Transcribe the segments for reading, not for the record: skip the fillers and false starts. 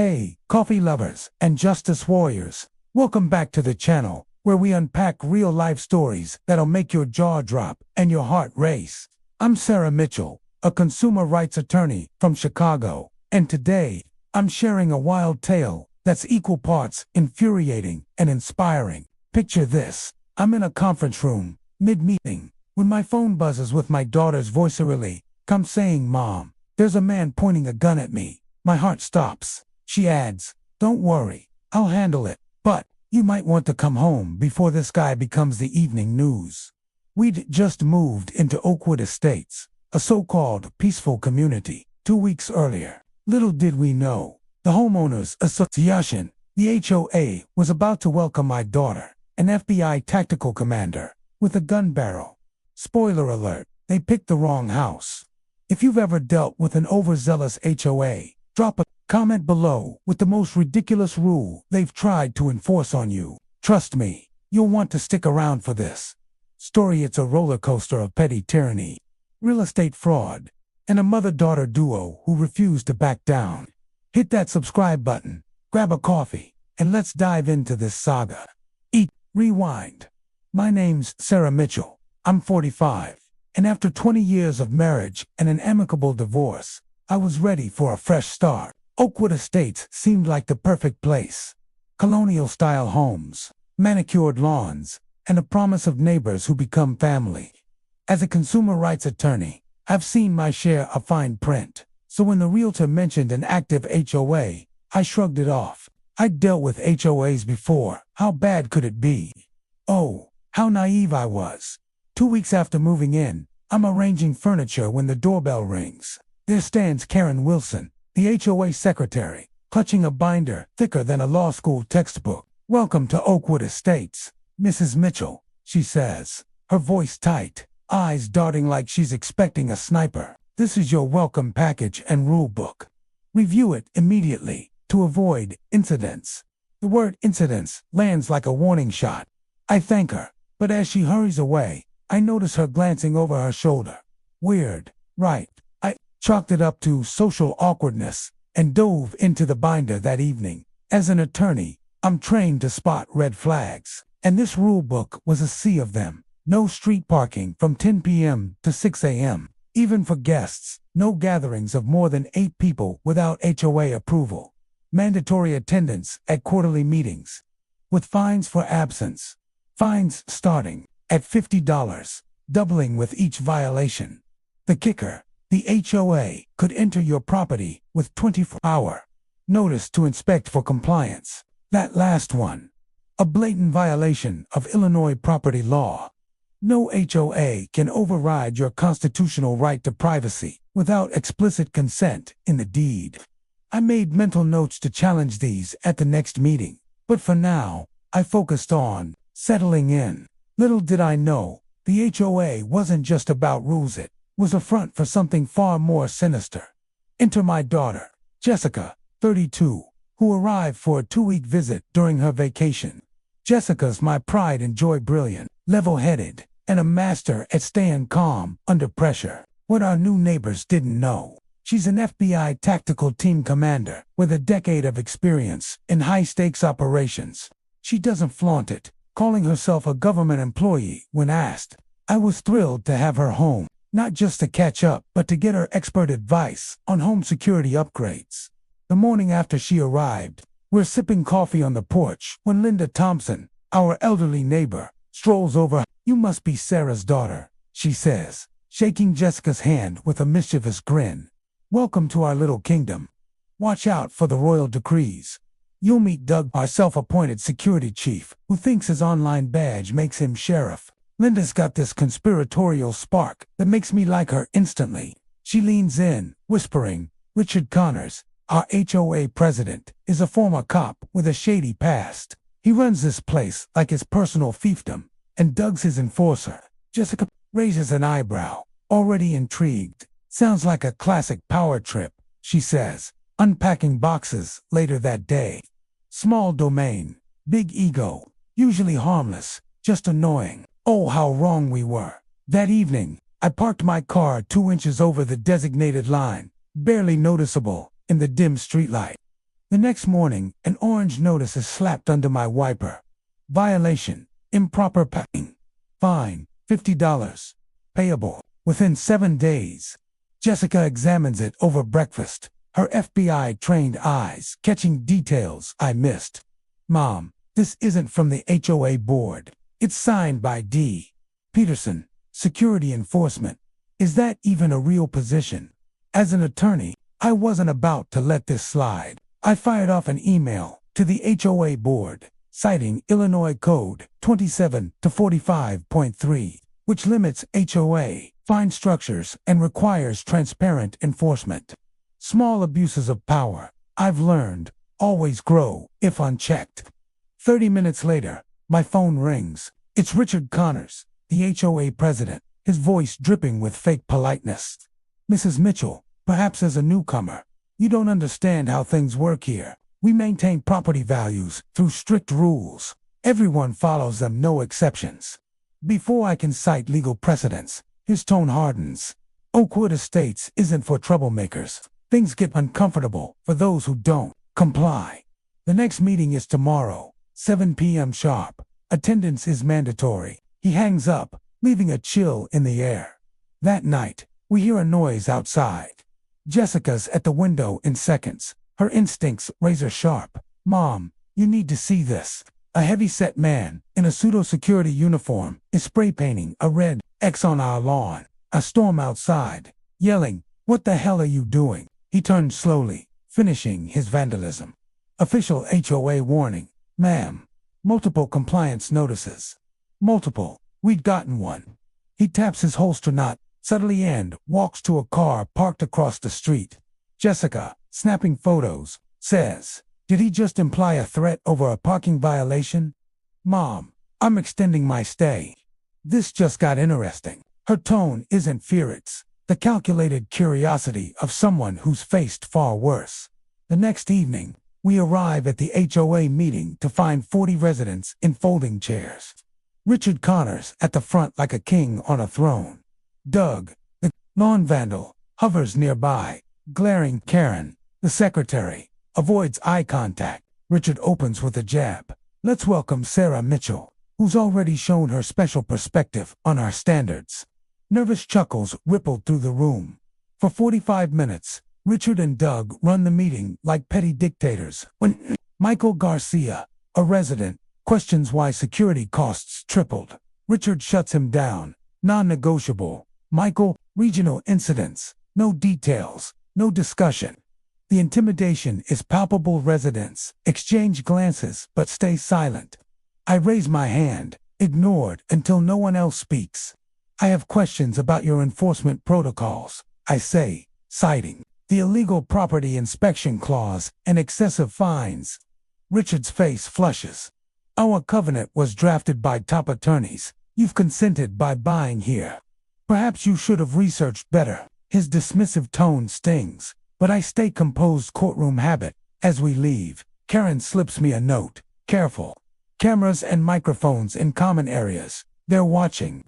Hey, coffee lovers and justice warriors, welcome back to the channel where we unpack real-life stories that'll make your jaw drop and your heart race. I'm Sarah Mitchell, a consumer rights attorney from Chicago, and today I'm sharing a wild tale that's equal parts infuriating and inspiring. Picture this: I'm in a conference room, mid-meeting, when my phone buzzes with my daughter's voice eerily, "Come saying, Mom, there's a man pointing a gun at me." My heart stops. She adds, "Don't worry, I'll handle it, but you might want to come home before this guy becomes the evening news." We'd just moved into Oakwood Estates, a so-called peaceful community, 2 weeks earlier. Little did we know, the Homeowners Association, the HOA, was about to welcome my daughter, an FBI tactical commander, with a gun barrel. Spoiler alert, they picked the wrong house. If you've ever dealt with an overzealous HOA, drop a comment below with the most ridiculous rule they've tried to enforce on you. Trust me, you'll want to stick around for this story. It's a roller coaster of petty tyranny, real estate fraud, and a mother-daughter duo who refuse to back down. Hit that subscribe button, grab a coffee, and let's dive into this saga. Eat, rewind. My name's Sarah Mitchell. I'm 45, and after 20 years of marriage and an amicable divorce, I was ready for a fresh start. Oakwood Estates seemed like the perfect place. Colonial-style homes, manicured lawns, and a promise of neighbors who become family. As a consumer rights attorney, I've seen my share of fine print, so when the realtor mentioned an active HOA, I shrugged it off. I'd dealt with HOAs before. How bad could it be? Oh, how naive I was. 2 weeks after moving in, I'm arranging furniture when the doorbell rings. There stands Karen Wilson, the HOA secretary, clutching a binder thicker than a law school textbook. "Welcome to Oakwood Estates, Mrs. Mitchell," she says, her voice tight, eyes darting like she's expecting a sniper. "This is your welcome package and rule book. Review it immediately to avoid incidents." The word incidents lands like a warning shot. I thank her, but as she hurries away, I notice her glancing over her shoulder. Weird, right? I chalked it up to social awkwardness and dove into the binder that evening. As an attorney, I'm trained to spot red flags, and this rule book was a sea of them. No street parking from 10 p.m. to 6 a.m. Even for guests, no gatherings of more than 8 people without HOA approval. Mandatory attendance at quarterly meetings, with fines for absence. Fines starting at $50, doubling with each violation. The kicker: the HOA could enter your property with 24-hour notice to inspect for compliance. That last one, a blatant violation of Illinois property law. No HOA can override your constitutional right to privacy without explicit consent in the deed. I made mental notes to challenge these at the next meeting, but for now, I focused on settling in. Little did I know, the HOA wasn't just about rules, it was a front for something far more sinister. Enter my daughter, Jessica, 32, who arrived for a 2-week visit during her vacation. Jessica's my pride and joy, brilliant, level-headed, and a master at staying calm under pressure. What our new neighbors didn't know: she's an FBI tactical team commander with a decade of experience in high-stakes operations. She doesn't flaunt it, calling herself a government employee when asked. I was thrilled to have her home, not just to catch up, but to get her expert advice on home security upgrades. The morning after she arrived, we're sipping coffee on the porch when Linda Thompson, our elderly neighbor, strolls over. "You must be Sarah's daughter," she says, shaking Jessica's hand with a mischievous grin. "Welcome to our little kingdom. Watch out for the royal decrees. You'll meet Doug, our self-appointed security chief, who thinks his online badge makes him sheriff." Linda's got this conspiratorial spark that makes me like her instantly. She leans in, whispering, "Richard Connors, our HOA president, is a former cop with a shady past. He runs this place like his personal fiefdom, and Doug's his enforcer." Jessica raises an eyebrow, already intrigued. "Sounds like a classic power trip," she says, unpacking boxes later that day. "Small domain, big ego, usually harmless, just annoying." Oh, how wrong we were. That evening, I parked my car 2 inches over the designated line, barely noticeable in the dim streetlight. The next morning, an orange notice is slapped under my wiper. Violation, improper packing. Fine, $50. Payable within 7 days. Jessica examines it over breakfast, her FBI-trained eyes catching details I missed. Mom, this isn't from the HOA board. It's signed by D. Peterson, Security Enforcement. Is that even a real position? As an attorney, I wasn't about to let this slide. I fired off an email to the HOA board, citing Illinois Code 27 to 45.3, which limits HOA fine structures and requires transparent enforcement. Small abuses of power, I've learned, always grow if unchecked. 30 minutes later, my phone rings. It's Richard Connors, the HOA president, his voice dripping with fake politeness. Mrs. Mitchell, perhaps as a newcomer, you don't understand how things work here. We maintain property values through strict rules. Everyone follows them, no exceptions. Before I can cite legal precedents, his tone hardens. Oakwood Estates isn't for troublemakers. Things get uncomfortable for those who don't comply. The next meeting is tomorrow, 7 p.m. sharp. Attendance is mandatory. He hangs up, leaving a chill in the air. That night, we hear a noise outside. Jessica's at the window in seconds, her instincts razor sharp. Mom, you need to see this. A heavy-set man in a pseudo-security uniform is spray painting a red X on our lawn. A storm outside, yelling, "What the hell are you doing?" He turns slowly, finishing his vandalism. Official HOA warning. Ma'am. Multiple compliance notices. Multiple. We'd gotten one. He taps his holster knot subtly and walks to a car parked across the street. Jessica, snapping photos, says, "Did he just imply a threat over a parking violation?" Mom, I'm extending my stay. This just got interesting. Her tone isn't fear, it's the calculated curiosity of someone who's faced far worse. The next evening, we arrive at the HOA meeting to find 40 residents in folding chairs. Richard Connors at the front like a king on a throne. Doug, the lawn vandal, hovers nearby, glaring. Karen, the secretary, avoids eye contact. Richard opens with a jab. Let's welcome Sarah Mitchell, who's already shown her special perspective on our standards. Nervous chuckles rippled through the room. For 45 minutes, Richard and Doug run the meeting like petty dictators. When Michael Garcia, a resident, questions why security costs tripled, Richard shuts him down. Non-negotiable. Michael, regional incidents. No details. No discussion. The intimidation is palpable. Residents exchange glances but stay silent. I raise my hand, ignored until no one else speaks. I have questions about your enforcement protocols, I say, citing the illegal property inspection clause and excessive fines. Richard's face flushes. Our covenant was drafted by top attorneys. You've consented by buying here. Perhaps you should have researched better. His dismissive tone stings, but I stay composed. Courtroom habit. As we leave, Karen slips me a note. Careful. Cameras and microphones in common areas. They're watching.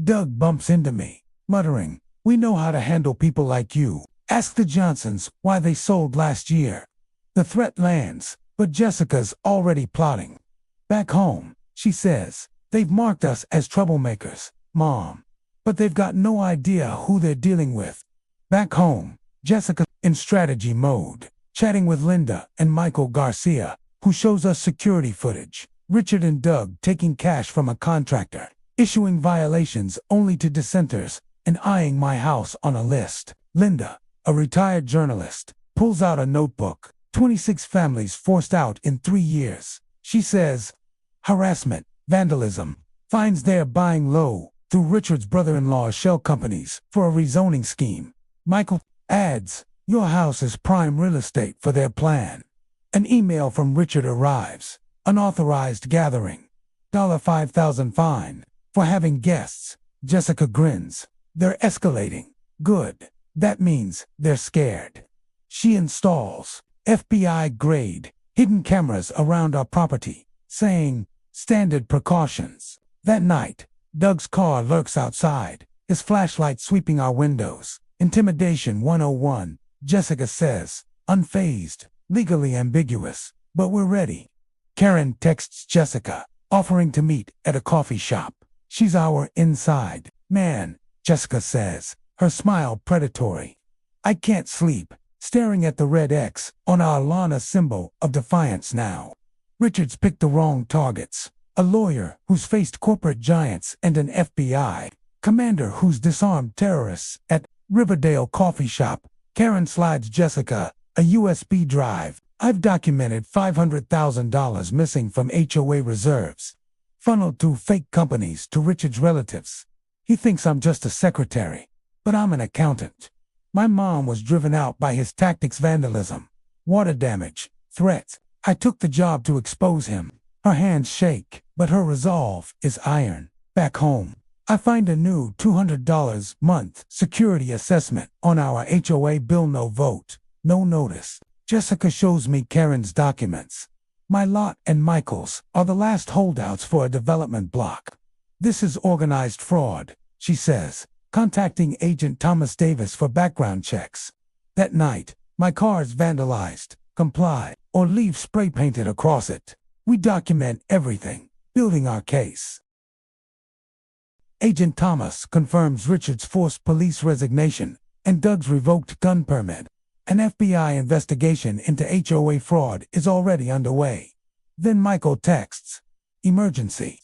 Doug bumps into me, muttering, "We know how to handle people like you. Ask the Johnsons why they sold last year." The threat lands, but Jessica's already plotting. Back home, she says, "They've marked us as troublemakers, Mom. But they've got no idea who they're dealing with." Back home, Jessica in strategy mode, chatting with Linda and Michael Garcia, who shows us security footage. Richard and Doug taking cash from a contractor, issuing violations only to dissenters, and eyeing my house on a list. Linda, a retired journalist, pulls out a notebook. 26 families forced out in 3 years. She says, harassment, vandalism, fines. They're buying low through Richard's brother-in-law's shell companies for a rezoning scheme. Michael adds, your house is prime real estate for their plan. An email from Richard arrives. Unauthorized gathering. $5,000 fine for having guests. Jessica grins. They're escalating. Good. That means they're scared. She installs FBI grade hidden cameras around our property, saying, standard precautions. That night, Doug's car lurks outside, his flashlight sweeping our windows. Intimidation 101, Jessica says, unfazed. Legally ambiguous, but we're ready. Karen texts Jessica, offering to meet at a coffee shop. She's our inside man, Jessica says, her smile predatory. I can't sleep, staring at the red X on our Lana symbol of defiance now. Richard's picked the wrong targets. A lawyer who's faced corporate giants and an FBI commander who's disarmed terrorists at Riverdale coffee shop. Karen slides Jessica a USB drive. I've documented $500,000 missing from HOA reserves, funneled through fake companies to Richard's relatives. He thinks I'm just a secretary, but I'm an accountant. My mom was driven out by his tactics: vandalism, water damage, threats. I took the job to expose him. Her hands shake, but her resolve is iron. Back home, I find a new $200 month security assessment on our HOA bill. No vote, no notice. Jessica shows me Karen's documents. My lot and Michael's are the last holdouts for a development block. This is organized fraud, she says, contacting Agent Thomas Davis for background checks. That night, my car's vandalized. Comply or leave spray painted across it. We document everything, building our case. Agent Thomas confirms Richard's forced police resignation and Doug's revoked gun permit. An FBI investigation into HOA fraud is already underway. Then Michael texts, "Emergency.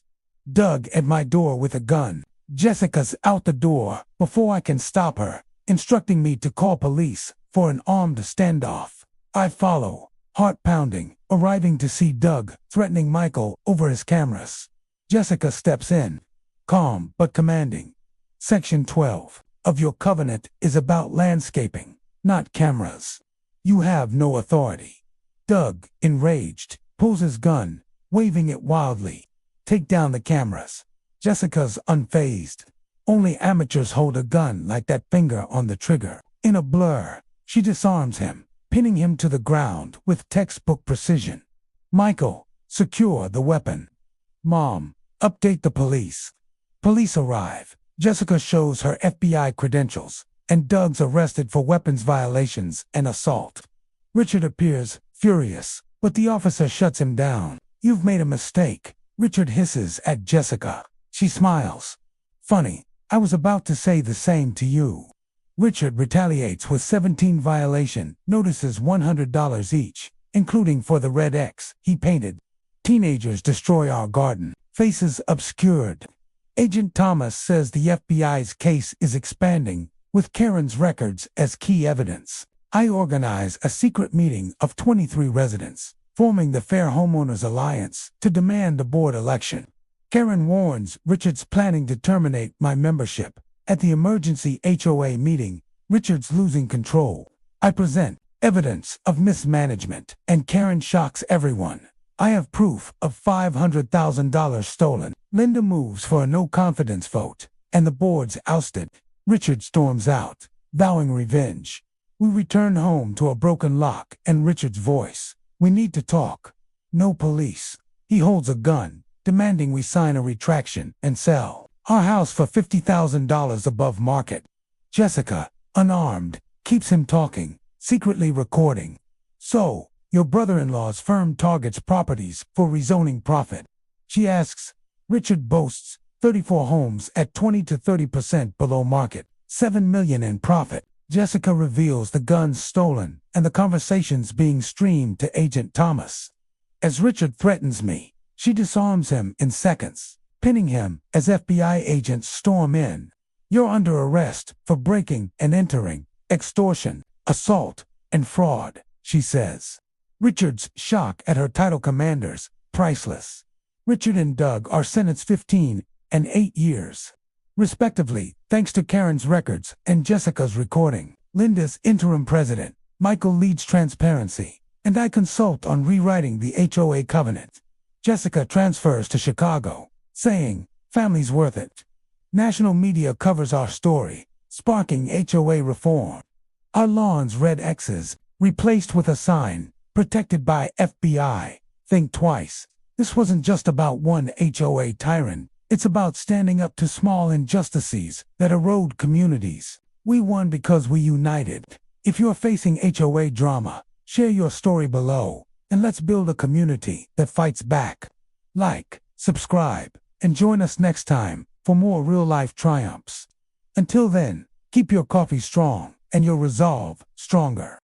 Doug at my door with a gun. Jessica's out the door before I can stop her, instructing me to call police for an armed standoff." I follow, heart pounding, arriving to see Doug threatening Michael over his cameras. Jessica steps in, calm but commanding. Section 12 of your covenant is about landscaping, not cameras. You have no authority. Doug, enraged, pulls his gun, waving it wildly. Take down the cameras. Jessica's unfazed. Only amateurs hold a gun like that, finger on the trigger. In a blur, she disarms him, pinning him to the ground with textbook precision. Michael, secure the weapon. Mom, update the police. Police arrive. Jessica shows her FBI credentials, and Doug's arrested for weapons violations and assault. Richard appears furious, but the officer shuts him down. You've made a mistake, Richard hisses at Jessica. She smiles. Funny, I was about to say the same to you. Richard retaliates with 17 violation notices, $100 each, including for the red X he painted. Teenagers destroy our garden, faces obscured. Agent Thomas says the FBI's case is expanding, with Karen's records as key evidence. I organize a secret meeting of 23 residents, forming the Fair Homeowners Alliance, to demand a board election. Karen warns Richard's planning to terminate my membership. At the emergency HOA meeting, Richard's losing control. I present evidence of mismanagement, and Karen shocks everyone. I have proof of $500,000 stolen. Linda moves for a no-confidence vote, and the board's ousted. Richard storms out, vowing revenge. We return home to a broken lock and Richard's voice. We need to talk. No police. He holds a gun, demanding we sign a retraction and sell our house for $50,000 above market. Jessica, unarmed, keeps him talking, secretly recording. So, your brother-in-law's firm targets properties for rezoning profit. She asks. Richard boasts 34 homes at 20 to 30% below market, $7 million in profit. Jessica reveals the guns stolen and the conversations being streamed to Agent Thomas. As Richard threatens me, she disarms him in seconds, pinning him as FBI agents storm in. You're under arrest for breaking and entering, extortion, assault, and fraud, she says. Richard's shock at her title commanders, priceless. Richard and Doug are sentenced 15 and 8 years, respectively, thanks to Karen's records and Jessica's recording. Linda's interim president, Michael, leads transparency, and I consult on rewriting the HOA covenant. Jessica transfers to Chicago, saying, family's worth it. National media covers our story, sparking HOA reform. Our lawn's red X's, replaced with a sign, protected by FBI. Think twice. This wasn't just about one HOA tyrant. It's about standing up to small injustices that erode communities. We won because we united. If you're facing HOA drama, Share your story below, and let's build a community that fights back. Like, subscribe, and join us next time for more real-life triumphs. Until then, keep your coffee strong and your resolve stronger.